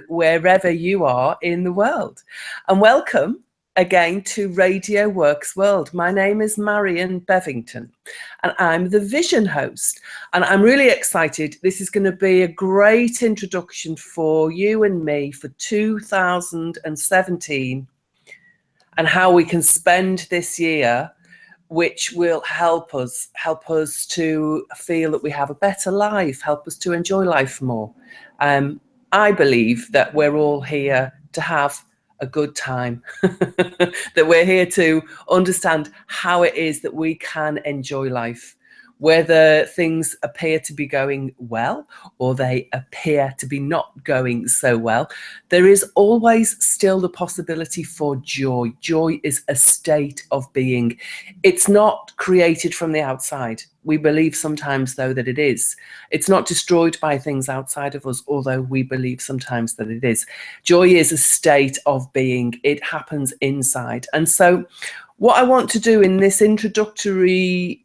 wherever you are in the world. And welcome again to Radio Works World. My name is Marion Bevington and I'm the Vision host. And I'm really excited. This is going to be a great introduction for you and me for 2017 and how we can spend this year, which will help us to feel that we have a better life, help us to enjoy life more. I believe that we're all here to have a good time, that we're here to understand how it is that we can enjoy life, whether things appear to be going well or they appear to be not going so well. There is always still the possibility for joy. Joy is a state of being. It's not created from the outside. We believe sometimes, though, that it is. It's not destroyed by things outside of us, although we believe sometimes that it is. Joy is a state of being. It happens inside. And so what I want to do in this introductory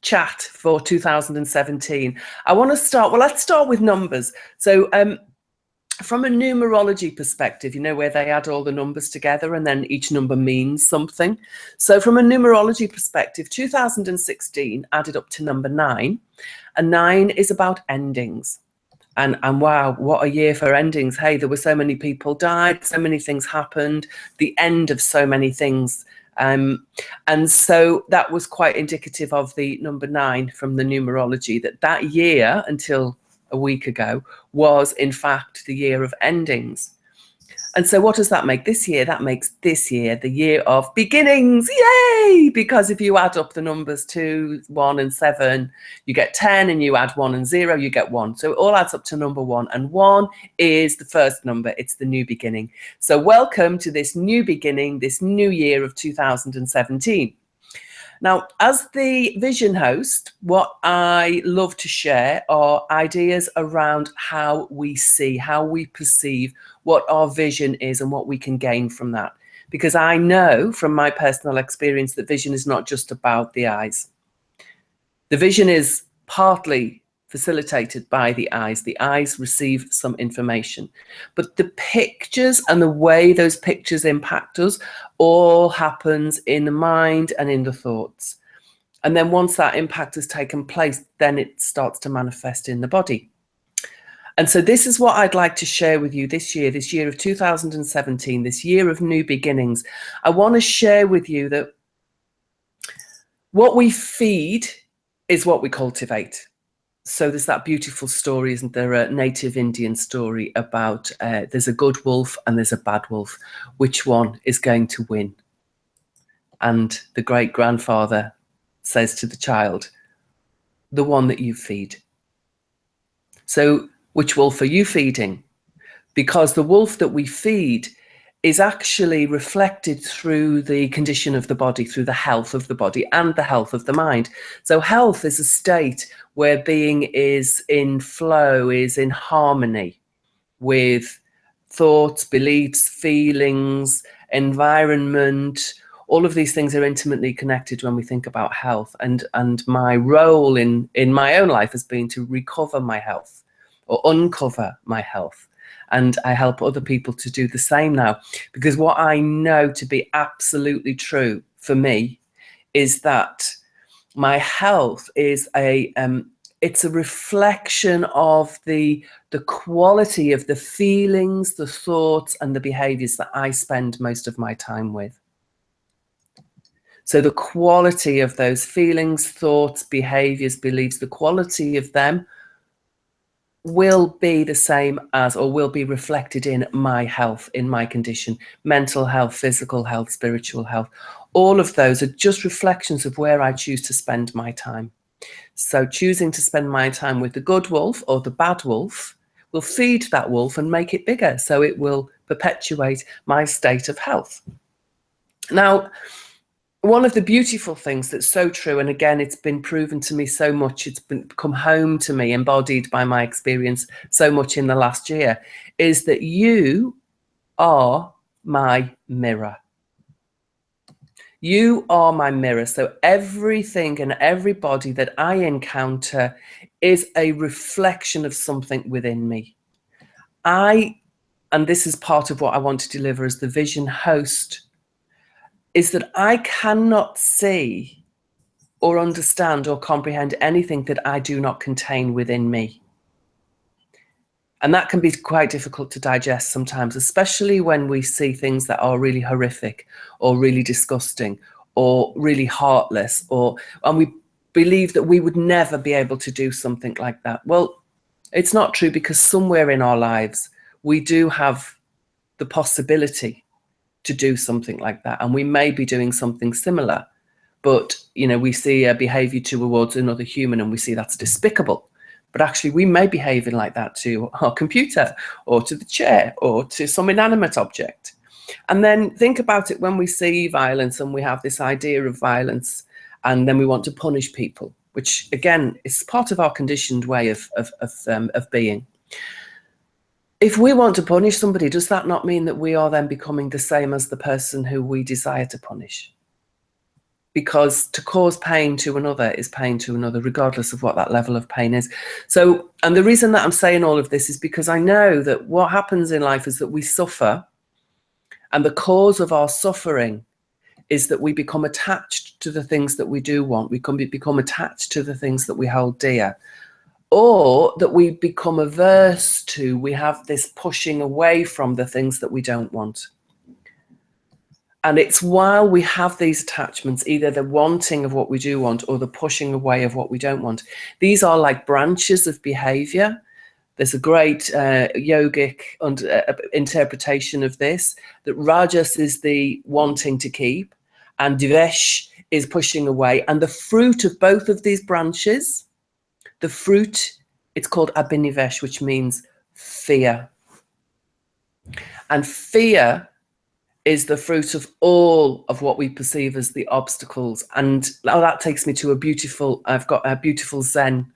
chat for 2017, I want to start, well, let's start with numbers. So from a numerology perspective, you know, where they add all the numbers together and then each number means something. So from a numerology perspective, 2016 added up to number 9, and 9 is about endings. And wow, what a year for endings. Hey, there were so many people died, so many things happened, the end of so many things. And so that was quite indicative of the number 9 from the numerology, that year until a week ago was in fact the year of endings. And so what does that make this year? That makes this year the year of beginnings. Yay! Because if you add up the numbers 2, 1 and 7, you get 10, and you add 1 and 0, you get 1. So it all adds up to number 1, and 1 is the first number. It's the new beginning. So welcome to this new beginning, this new year of 2017. Now, as the Vision host, what I love to share are ideas around how we see, how we perceive, what our vision is and what we can gain from that. Because I know from my personal experience that vision is not just about the eyes. The vision is partly facilitated by the eyes. The eyes receive some information, but the pictures and the way those pictures impact us all happens in the mind and in the thoughts. And then once that impact has taken place, then it starts to manifest in the body. And so this is what I'd like to share with you this year of 2017, this year of new beginnings. I want to share with you that what we feed is what we cultivate. So there's that beautiful story, isn't there, a native Indian story about there's a good wolf and there's a bad wolf. Which one is going to win? And the great-grandfather says to the child, the one that you feed. So which wolf are you feeding? Because the wolf that we feed is actually reflected through the condition of the body, through the health of the body and the health of the mind. So health is a state where being is in flow, is in harmony with thoughts, beliefs, feelings, environment. All of these things are intimately connected when we think about health. And my role in my own life has been to recover my health or uncover my health. And I help other people to do the same now, because what I know to be absolutely true for me is that my health is it's a reflection of the quality of the feelings, the thoughts and the behaviors that I spend most of my time with. So the quality of those feelings, thoughts, behaviors, beliefs, the quality of them will be the same as, or will be reflected in my health, in my condition, mental health, physical health, spiritual health. All of those are just reflections of where I choose to spend my time. So choosing to spend my time with the good wolf or the bad wolf will feed that wolf and make it bigger. So it will perpetuate my state of health. Now, one of the beautiful things that's so true, and again, it's been proven to me so much, it's come home to me, embodied by my experience so much in the last year, is that you are my mirror. You are my mirror. So everything and everybody that I encounter is a reflection of something within me. I and this is part of what I want to deliver as the vision host, is that I cannot see or understand or comprehend anything that I do not contain within me. And that can be quite difficult to digest sometimes, especially when we see things that are really horrific or really disgusting or really heartless, and we believe that we would never be able to do something like that. Well, it's not true, because somewhere in our lives we do have the possibility to do something like that, and we may be doing something similar, but we see a behavior towards another human and we see that's despicable. But actually, we may be behaving like that to our computer or to the chair or to some inanimate object. And then think about it when we see violence and we have this idea of violence, and then we want to punish people, which again is part of our conditioned way of being. If we want to punish somebody, does that not mean that we are then becoming the same as the person who we desire to punish? Because to cause pain to another is pain to another, regardless of what that level of pain is. So, and the reason that I'm saying all of this is because I know that what happens in life is that we suffer, and the cause of our suffering is that we become attached to the things that we do want. We become attached to the things that we hold dear, or that we become averse to. We have this pushing away from the things that we don't want. And it's while we have these attachments, either the wanting of what we do want or the pushing away of what we don't want. These are like branches of behavior. There's a great yogic interpretation of this, that Rajas is the wanting to keep and Dvesh is pushing away. And the fruit of both of these branches, the fruit, it's called Abhinivesh, which means fear. And fear is the fruit of all of what we perceive as the obstacles. And that takes me to I've got a beautiful Zen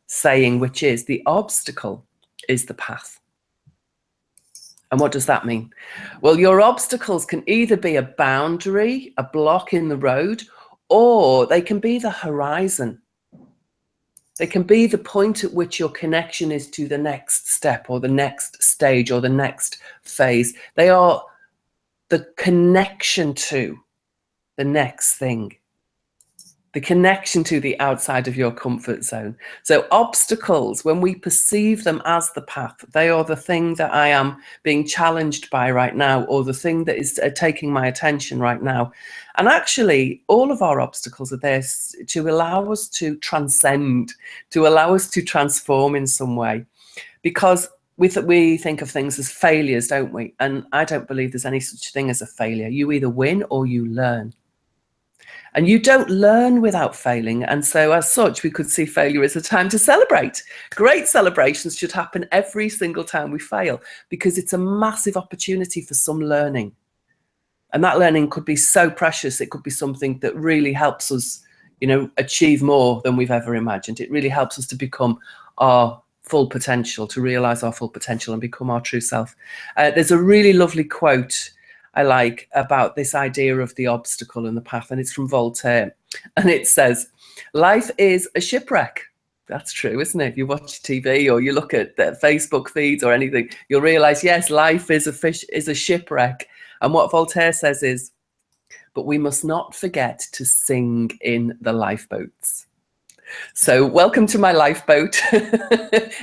saying, which is, the obstacle is the path. And what does that mean? Well, your obstacles can either be a boundary, a block in the road, or they can be the horizon. They can be the point at which your connection is to the next step or the next stage or the next phase. They are the connection to the next thing, the connection to the outside of your comfort zone. So obstacles, when we perceive them as the path, they are the thing that I am being challenged by right now, or the thing that is taking my attention right now. And actually, all of our obstacles are there to allow us to transcend, to allow us to transform in some way. Because we think of things as failures, don't we? And I don't believe there's any such thing as a failure. You either win or you learn. And you don't learn without failing. And so as such, we could see failure as a time to celebrate. Great celebrations should happen every single time we fail, because it's a massive opportunity for some learning. And that learning could be so precious. It could be something that really helps us, achieve more than we've ever imagined. It really helps us to become our full potential, to realize our full potential and become our true self. There's a really lovely quote I like about this idea of the obstacle and the path, and it's from Voltaire. And it says, life is a shipwreck. That's true, isn't it? If you watch TV or you look at the Facebook feeds or anything, you'll realize, yes, life is a shipwreck. And what Voltaire says is, but we must not forget to sing in the lifeboats. So welcome to my lifeboat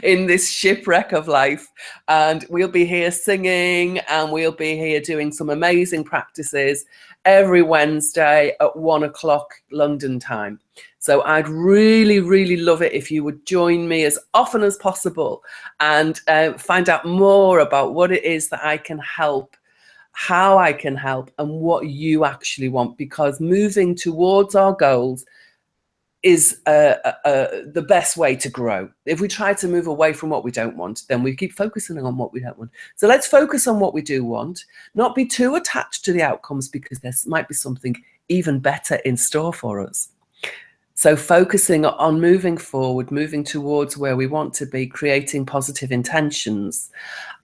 in this shipwreck of life. And we'll be here singing, and we'll be here doing some amazing practices every Wednesday at 1 o'clock London time. So I'd really, really love it if you would join me as often as possible and find out more about what it is that I can help, how I can help, and what you actually want, because moving towards our goals is the best way to grow. If we try to move away from what we don't want, then we keep focusing on what we don't want. So let's focus on what we do want, not be too attached to the outcomes, because there might be something even better in store for us. So focusing on moving forward, moving towards where we want to be, creating positive intentions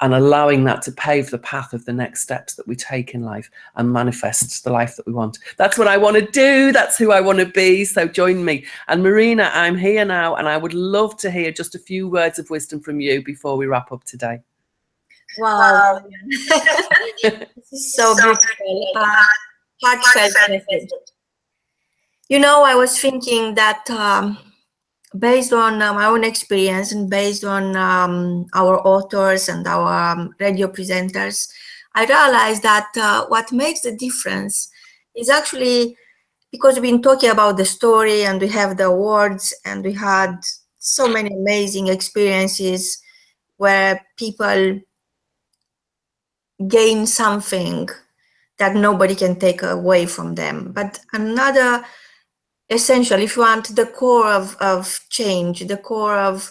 and allowing that to pave the path of the next steps that we take in life and manifest the life that we want. That's what I want to do. That's who I want to be. So join me. And Marina, I'm here now, and I would love to hear just a few words of wisdom from you before we wrap up today. Wow. This is so beautiful. Heartfelt message. You know, I was thinking that based on my own experience and based on our authors and our radio presenters, I realized that what makes the difference is actually because we've been talking about the story and we have the awards and we had so many amazing experiences where people gain something that nobody can take away from them. But another essential, if you want, the core of change, the core of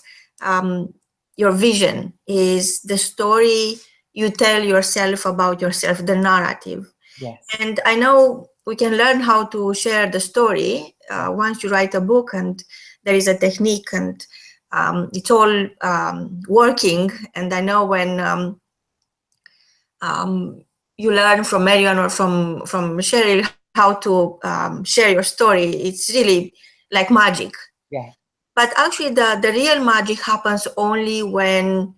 your vision is the story you tell yourself about yourself, the narrative. Yes. And I know we can learn how to share the story once you write a book, and there is a technique, and it's all working. And I know when you learn from Marion or from Cheryl how to share your story, it's really like magic. Yeah. But actually the real magic happens only when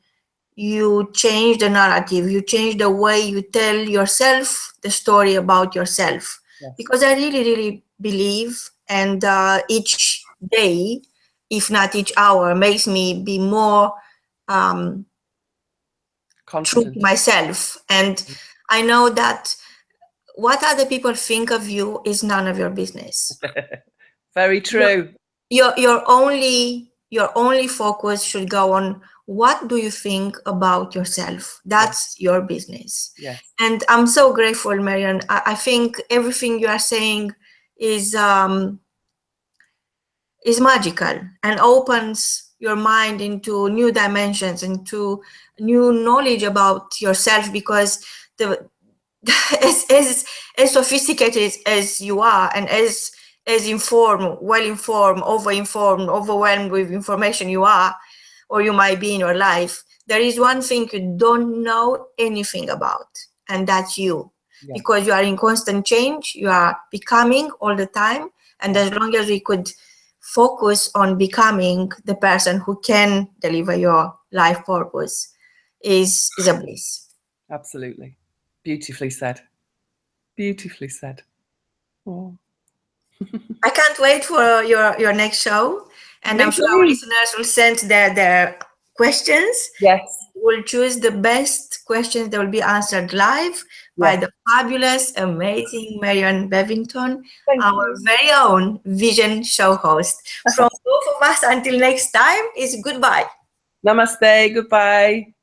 you change the narrative, you change the way you tell yourself the story about yourself. Yes. Because I really, really believe, and each day, if not each hour, makes me be more true to myself. And I know that what other people think of you is none of your business. Very true. Your only focus should go on what do you think about yourself. That's your business. Yes. And I'm so grateful, Marion. I think everything you are saying is magical and opens your mind into new dimensions, into new knowledge about yourself, because as sophisticated as you are and as informed, well-informed, over-informed, overwhelmed with information you are, or you might be in your life, there is one thing you don't know anything about, and that's you. Yeah. Because you are in constant change, you are becoming all the time, and as long as we could focus on becoming the person who can deliver your life purpose is a bliss. Absolutely. Beautifully said. Beautifully said. Oh. I can't wait for your next show, and I'm sure our listeners will send their questions. Yes. We'll choose the best questions that will be answered live by the fabulous, amazing Marion Bevington, our very own Vision Show host. From both of us, until next time, is goodbye. Namaste. Goodbye.